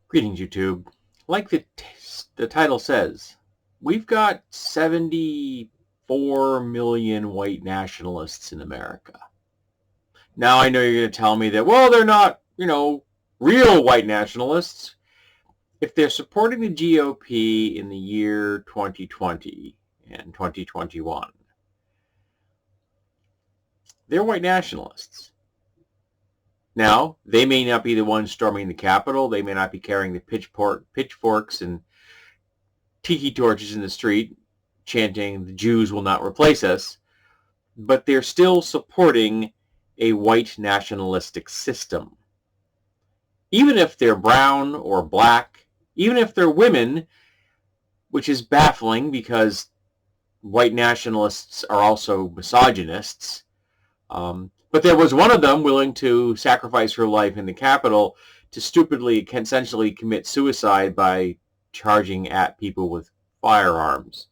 Greetings, YouTube. Like the title says, we've got 74 million white nationalists in America. Now, I know you're going to tell me that, well, they're not, real white nationalists. If they're supporting the GOP in the year 2020 and 2021, they're white nationalists. Now, they may not be the ones storming the Capitol. They may not be carrying the pitchforks and tiki torches in the street chanting, "The Jews will not replace us," but they're still supporting a white nationalistic system. Even if they're brown or black, even if they're women, which is baffling because white nationalists are also misogynists. But there was one of them willing to sacrifice her life in the Capitol to stupidly, essentially commit suicide by charging at people with firearms.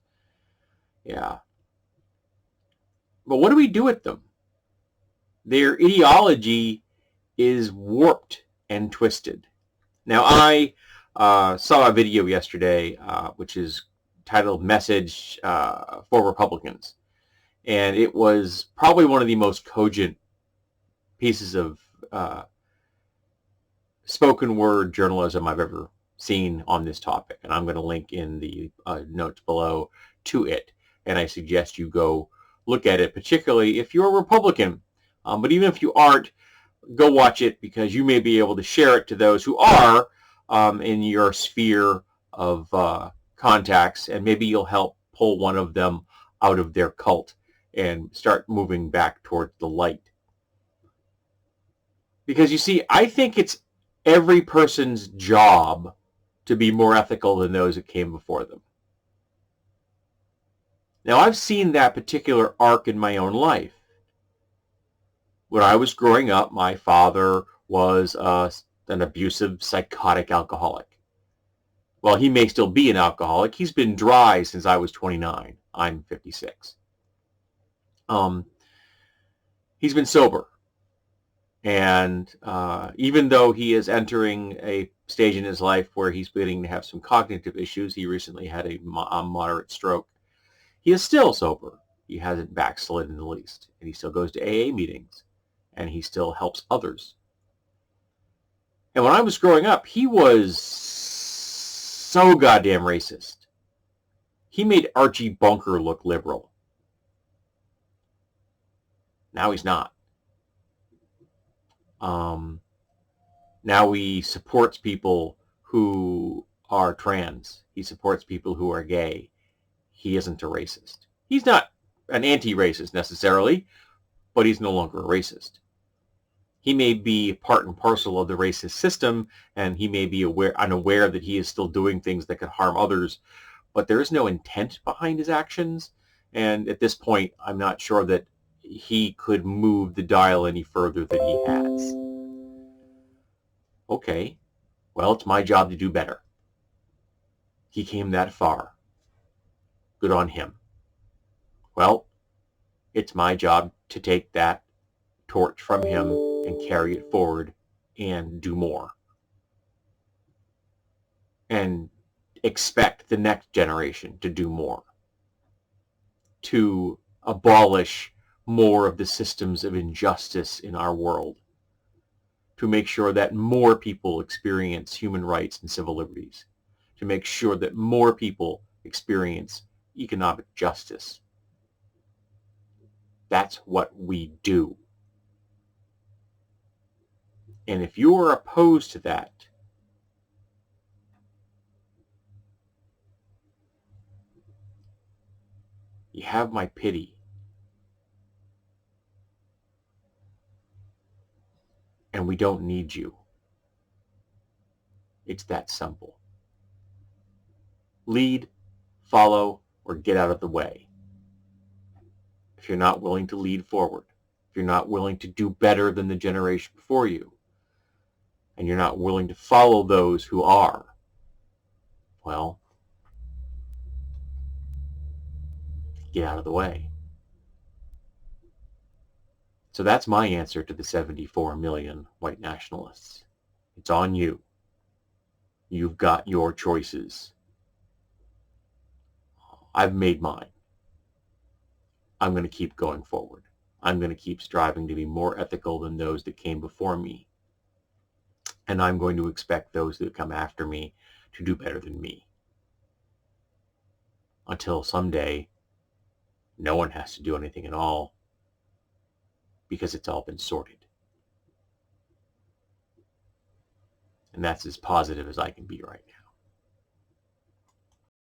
Yeah. But what do we do with them? Their ideology is warped and twisted. Now, I saw a video yesterday, which is titled Message for Republicans. And it was probably one of the most cogent pieces of spoken word journalism I've ever seen on this topic. And I'm going to link in the notes below to it. And I suggest you go look at it, particularly if you're a Republican. But even if you aren't, go watch it because you may be able to share it to those who are in your sphere of contacts. And maybe you'll help pull one of them out of their cult and start moving back towards the light. Because you see, I think it's every person's job to be more ethical than those that came before them. Now, I've seen that particular arc in my own life. When I was growing up, my father was an abusive, psychotic alcoholic. Well, he may still be an alcoholic. He's been dry since I was 29. I'm 56. He's been sober. And even though he is entering a stage in his life where he's beginning to have some cognitive issues, he recently had a moderate stroke, he is still sober. He hasn't backslid in the least. And he still goes to AA meetings. And he still helps others. And when I was growing up, he was so goddamn racist. He made Archie Bunker look liberal. Now he's not. Now he supports people who are trans. He supports people who are gay. He isn't a racist. He's not an anti-racist necessarily, but he's no longer a racist. He may be part and parcel of the racist system, and he may be unaware that he is still doing things that could harm others, but there is no intent behind his actions. And at this point, I'm not sure that he could move the dial any further than he has. Okay, well, it's my job to do better. He came that far. Good on him. Well, it's my job to take that torch from him and carry it forward and do more. And expect the next generation to do more. To abolish more of the systems of injustice in our world. To make sure that more people experience human rights and civil liberties. To make sure that more people experience economic justice. That's what we do. And if you are opposed to that, you have my pity. And we don't need you. It's that simple. Lead, follow, or get out of the way. If you're not willing to lead forward, if you're not willing to do better than the generation before you, and you're not willing to follow those who are, well, get out of the way. So that's my answer to the 74 million white nationalists. It's on you. You've got your choices. I've made mine. I'm going to keep going forward. I'm going to keep striving to be more ethical than those that came before me. And I'm going to expect those that come after me to do better than me. Until someday, no one has to do anything at all because it's all been sorted. And that's as positive as I can be right now.